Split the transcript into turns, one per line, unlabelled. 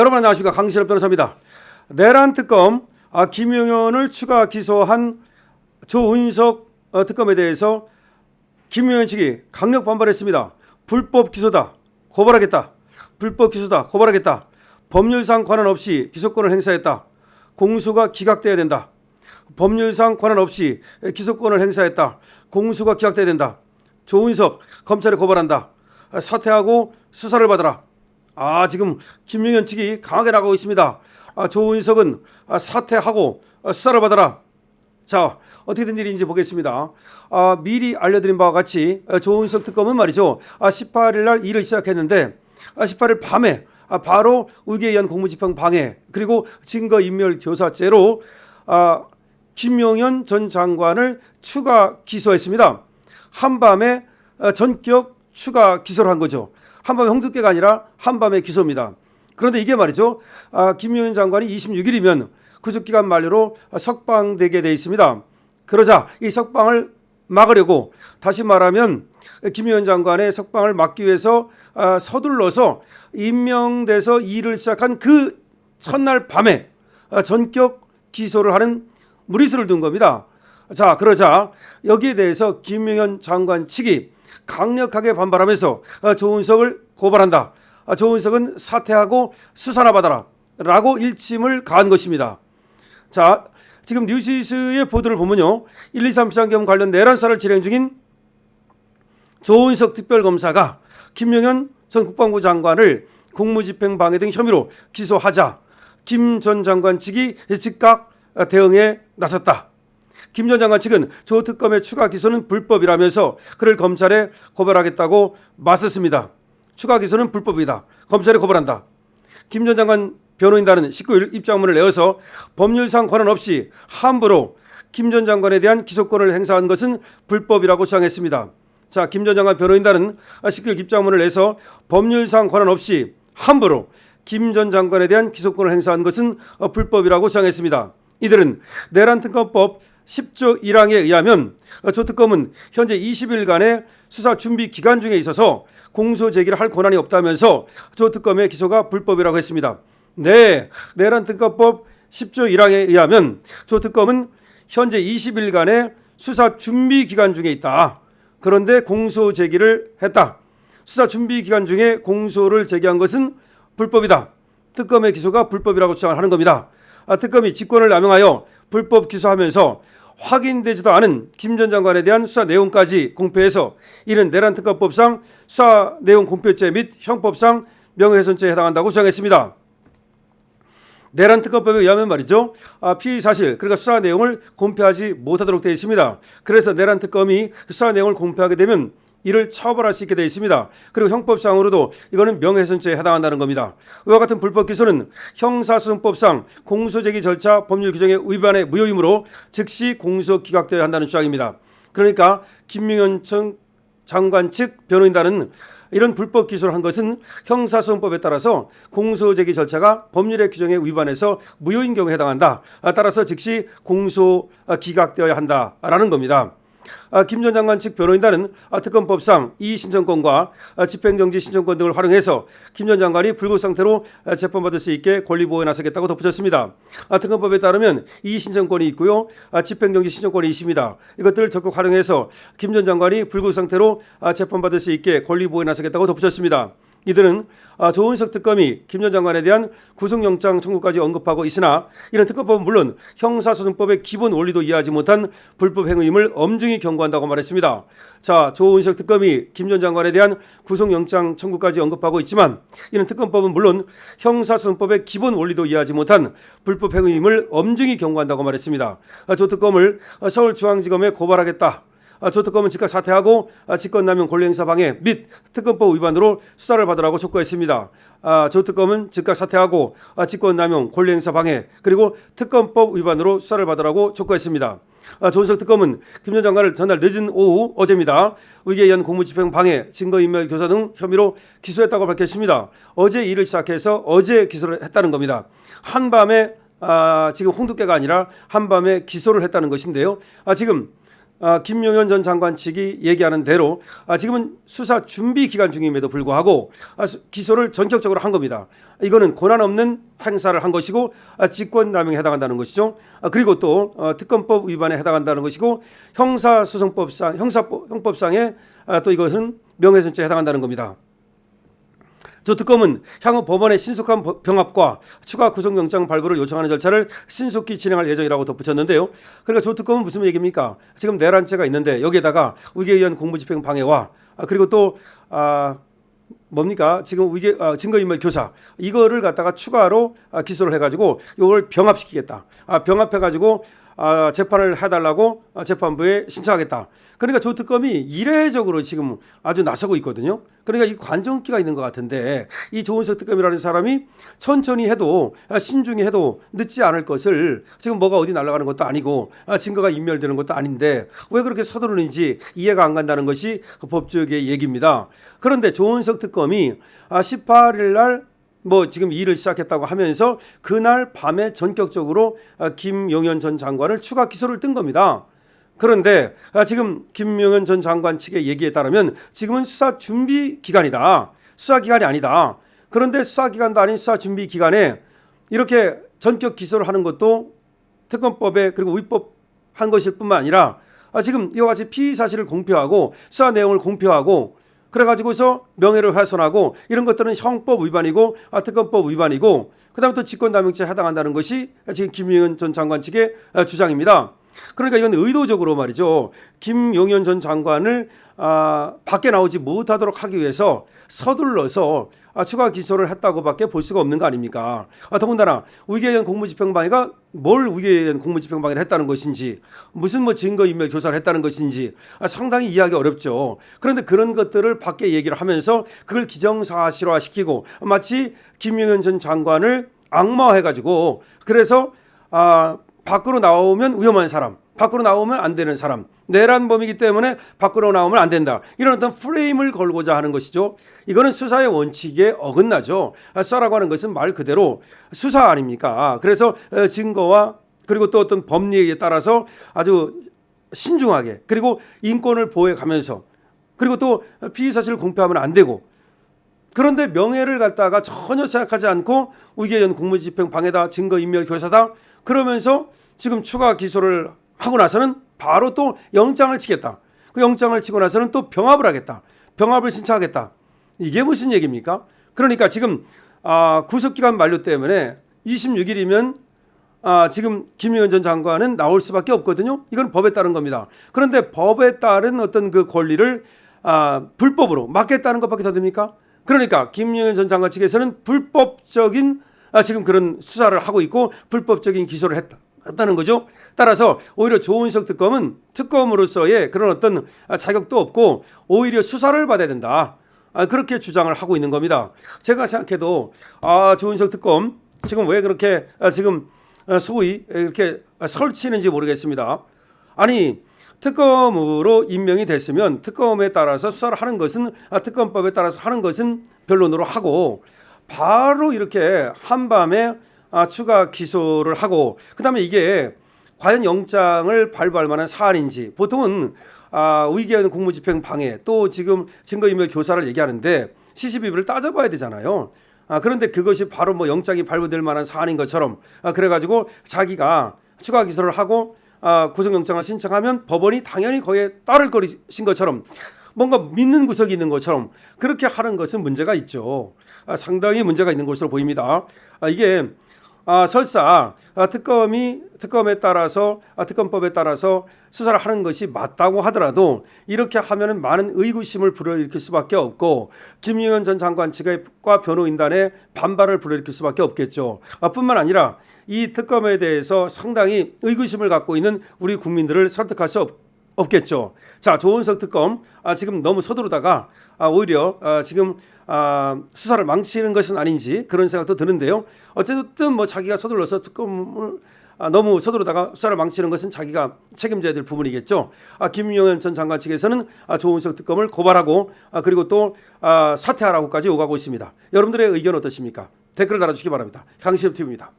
여러분 안녕하십니까. 강신업 변호사입니다. 내란 특검 김용현을 추가 기소한 조은석 특검에 대해서 김용현 측이 강력 반발했습니다. 불법 기소다. 고발하겠다. 불법 기소다. 고발하겠다. 법률상 권한 없이 기소권을 행사했다. 공소가 기각돼야 된다. 법률상 권한 없이 기소권을 행사했다. 공소가 기각돼야 된다. 조은석 검찰에 고발한다. 사퇴하고 수사를 받아라. 지금 김용현 측이 강하게 나가고 있습니다. 조은석은 사퇴하고 수사를 받아라. 자, 어떻게 된 일인지 보겠습니다. 미리 알려드린 바와 같이 조은석 특검은 말이죠. 18일 날 일을 시작했는데 18일 밤에 바로 의계에 의한 공무집행 방해 그리고 증거인멸교사죄로 김용현 전 장관을 추가 기소했습니다. 한밤에 전격 추가 기소를 한 거죠. 한밤에 홍두깨가 아니라 한밤에 기소입니다. 그런데 이게 말이죠. 김용현 장관이 26일이면 구속기간 만료로 석방되게 돼 있습니다. 그러자 이 석방을 막으려고 다시 말하면 김용현 장관의 석방을 막기 위해서 서둘러서 임명돼서 일을 시작한 그 첫날 밤에 전격 기소를 하는 무리수를 둔 겁니다. 자, 그러자 여기에 대해서 김용현 장관 측이 강력하게 반발하면서 조은석을 고발한다. 조은석은 사퇴하고 수사나 받아라 라고 일침을 가한 것입니다. 자, 지금 뉴시스의 보도를 보면요. 123 비상계엄 관련 내란 수사를 진행 중인 조은석 특별검사가 김용현 전 국방부 장관을 공무집행방해 등 혐의로 기소하자 김 전 장관 측이 즉각 대응에 나섰다. 김 전 장관 측은 조 특검의 추가 기소는 불법이라면서 그를 검찰에 고발하겠다고 맞섰습니다. 추가 기소는 불법이다. 검찰에 고발한다. 김 전 장관 변호인단은 19일 입장문을 내어서 법률상 권한 없이 함부로 김 전 장관에 대한 기소권을 행사한 것은 불법이라고 주장했습니다. 자, 김 전 장관 변호인단은 19일 입장문을 내서 법률상 권한 없이 함부로 김 전 장관에 대한 기소권을 행사한 것은 불법이라고 주장했습니다. 이들은 내란특검법 10조 1항에 의하면 조 특검은 현재 20일간의 수사 준비 기간 중에 있어서 공소 제기를 할 권한이 없다면서 조 특검의 기소가 불법이라고 했습니다. 네, 내란특검법 10조 1항에 의하면 조 특검은 현재 20일간의 수사 준비 기간 중에 있다. 그런데 공소 제기를 했다. 수사 준비 기간 중에 공소를 제기한 것은 불법이다. 특검의 기소가 불법이라고 주장하는 겁니다. 특검이 직권을 남용하여 불법 기소하면서 확인되지도 않은 김 전 장관에 대한 수사 내용까지 공표해서 이는 내란특검법상 수사 내용 공표죄 및 형법상 명예훼손죄에 해당한다고 주장했습니다. 내란특검법에 의하면 말이죠. 피의 사실 그러니까 수사 내용을 공표하지 못하도록 되어 있습니다. 그래서 내란특검이 수사 내용을 공표하게 되면 이를 처벌할 수 있게 되어 있습니다. 그리고 형법상으로도 이거는 명예훼손죄에 해당한다는 겁니다. 이와 같은 불법 기소는 형사소송법상 공소제기 절차 법률 규정에 위반의 무효이므로 즉시 공소 기각되어야 한다는 주장입니다. 그러니까 김용현 장관 측 변호인단은 이런 불법 기소를 한 것은 형사소송법에 따라서 공소제기 절차가 법률의 규정에 위반해서 무효인 경우에 해당한다. 따라서 즉시 공소 기각되어야 한다라는 겁니다. 김 전 장관 측 변호인단은 특검법상 이의신청권과 집행정지 신청권 등을 활용해서 김 전 장관이 불구속 상태로 재판받을 수 있게 권리보호에 나서겠다고 덧붙였습니다. 특검법에 따르면 이의신청권이 있고요. 집행정지 신청권이 있습니다. 이것들을 적극 활용해서 김 전 장관이 불구속 상태로 재판받을 수 있게 권리보호에 나서겠다고 덧붙였습니다. 이들은 조은석 특검이 김 전 장관에 대한 구속영장 청구까지 언급하고 있으나 이런 특검법은 물론 형사소송법의 기본 원리도 이해하지 못한 불법 행위임을 엄중히 경고한다고 말했습니다. 자, 조은석 특검이 김 전 장관에 대한 구속영장 청구까지 언급하고 있지만 이런 특검법은 물론 형사소송법의 기본 원리도 이해하지 못한 불법 행위임을 엄중히 경고한다고 말했습니다. 조 특검을 서울중앙지검에 고발하겠다. 조 특검은 즉각 사퇴하고 직권남용 권리행사 방해 및 특검법 위반으로 수사를 받으라고 촉구했습니다. 조 특검은 즉각 사퇴하고 직권남용 권리행사 방해 그리고 특검법 위반으로 수사를 받으라고 촉구했습니다. 조은석 특검은 김 전 장관을 전날 늦은 오후 어제입니다. 의계에 의한 공무집행 방해, 증거인멸교사 등 혐의로 기소했다고 밝혔습니다. 어제 일을 시작해서 어제 기소를 했다는 겁니다. 한밤에 지금 홍두깨가 아니라 한밤에 기소를 했다는 것인데요. 지금 김용현 전 장관 측이 얘기하는 대로 지금은 수사 준비 기간 중임에도 불구하고 기소를 전격적으로 한 겁니다. 이거는 권한 없는 행사를 한 것이고 직권남용에 해당한다는 것이죠. 그리고 또 특검법 위반에 해당한다는 것이고 형법상의 또 이것은 명예훼손죄에 해당한다는 겁니다. 저 특검은 향후 법원의 신속한 병합과 추가 구속영장 발부를 요청하는 절차를 신속히 진행할 예정이라고 덧붙였는데요. 그러니까 저 특검은 무슨 얘기입니까? 지금 내란죄가 있는데 여기에다가 의계에 의한 공무집행 방해와 그리고 또 뭡니까? 지금 증거인멸 교사 이거를 갖다가 추가로 기소를 해가지고 이걸 병합시키겠다. 병합해가지고 재판을 해달라고 재판부에 신청하겠다. 그러니까 조 특검이 이례적으로 지금 아주 나서고 있거든요. 그러니까 이 관종기가 있는 것 같은데 이 조은석 특검이라는 사람이 천천히 해도 신중히 해도 늦지 않을 것을 지금 뭐가 어디 날아가는 것도 아니고 증거가 인멸되는 것도 아닌데 왜 그렇게 서두르는지 이해가 안 간다는 것이 법조계의 얘기입니다. 그런데 조은석 특검이 18일 날 지금 일을 시작했다고 하면서 그날 밤에 전격적으로 김용현 전 장관을 추가 기소를 뜬 겁니다. 그런데 지금 김용현 전 장관 측의 얘기에 따르면 지금은 수사 준비 기간이다. 수사 기간이 아니다. 그런데 수사 기간도 아닌 수사 준비 기간에 이렇게 전격 기소를 하는 것도 특검법에 그리고 위법한 것일 뿐만 아니라 지금 이와 같이 피의 사실을 공표하고 수사 내용을 공표하고 그래가지고서 명예를 훼손하고 이런 것들은 형법 위반이고 특검법 위반이고 그다음에 또 직권남용죄에 해당한다는 것이 지금 김용현 전 장관 측의 주장입니다. 그러니까 이건 의도적으로 말이죠. 김용현 전 장관을 밖에 나오지 못하도록 하기 위해서 서둘러서 추가 기소를 했다고밖에 볼 수가 없는 거 아닙니까? 더군다나 의계에 의한 공무집행방해가 뭘 의계에 의한 공무집행방해를 했다는 것인지 무슨 증거인멸 교사를 했다는 것인지 상당히 이해하기 어렵죠. 그런데 그런 것들을 밖에 얘기를 하면서 그걸 기정사실화시키고 마치 김용현 전 장관을 악마화해가지고 그래서 밖으로 나오면 위험한 사람, 밖으로 나오면 안 되는 사람, 내란범이기 때문에 밖으로 나오면 안 된다. 이런 어떤 프레임을 걸고자 하는 것이죠. 이거는 수사의 원칙에 어긋나죠. 수사라고 하는 것은 말 그대로 수사 아닙니까? 그래서 증거와 그리고 또 어떤 법리에 따라서 아주 신중하게 그리고 인권을 보호해가면서 그리고 또 피의 사실을 공표하면 안 되고 그런데 명예를 갖다가 전혀 생각하지 않고 의계에 의한 공무집행 방해다, 증거인멸 교사다 그러면서 지금 추가 기소를 하고 나서는 바로 또 영장을 치겠다. 그 영장을 치고 나서는 또 병합을 하겠다. 병합을 신청하겠다. 이게 무슨 얘기입니까? 그러니까 지금 구속기간 만료 때문에 26일이면 지금 김용현 전 장관은 나올 수밖에 없거든요. 이건 법에 따른 겁니다. 그런데 법에 따른 어떤 그 권리를 불법으로 막겠다는 것밖에 더 됩니까? 그러니까 김용현 전 장관 측에서는 불법적인 지금 그런 수사를 하고 있고 불법적인 기소를 했다는 거죠. 따라서 오히려 조은석 특검은 특검으로서의 그런 어떤 자격도 없고 오히려 수사를 받아야 된다. 그렇게 주장을 하고 있는 겁니다. 제가 생각해도 조은석 특검 지금 왜 그렇게 지금 소위 이렇게 설치는지 모르겠습니다. 아니 특검으로 임명이 됐으면 특검에 따라서 수사를 하는 것은 특검법에 따라서 하는 것은 변론으로 하고 바로 이렇게 한밤에 추가 기소를 하고 그다음에 이게 과연 영장을 발부할 만한 사안인지 보통은 의계에 의한 공무집행 방해 또 지금 증거인멸 교사를 얘기하는데 시시비비를 따져봐야 되잖아요. 그런데 그것이 바로 영장이 발부될 만한 사안인 것처럼 그래가지고 자기가 추가 기소를 하고 구속영장을 신청하면 법원이 당연히 거기에 따를 것인 것처럼 뭔가 믿는 구석이 있는 것처럼 그렇게 하는 것은 문제가 있죠. 상당히 문제가 있는 것으로 보입니다. 이게 설사 특검에 따라서 특검법에 따라서 수사를 하는 것이 맞다고 하더라도 이렇게 하면은 많은 의구심을 불러일으킬 수밖에 없고 김용현 전 장관 측과 변호인단의 반발을 불러일으킬 수밖에 없겠죠. 뿐만 아니라 이 특검에 대해서 상당히 의구심을 갖고 있는 우리 국민들을 설득할 수 없겠죠. 자, 조은석 특검 지금 너무 서두르다가 오히려 지금 수사를 망치는 것은 아닌지 그런 생각도 드는데요. 어쨌든 자기가 서둘러서 특검을 너무 서두르다가 수사를 망치는 것은 자기가 책임져야 될 부분이겠죠. 김용현 전 장관 측에서는 조은석 특검을 고발하고 그리고 또 사퇴하라고까지 요구하고 있습니다. 여러분들의 의견 어떠십니까? 댓글 달아주시기 바랍니다. 강시엽TV입니다.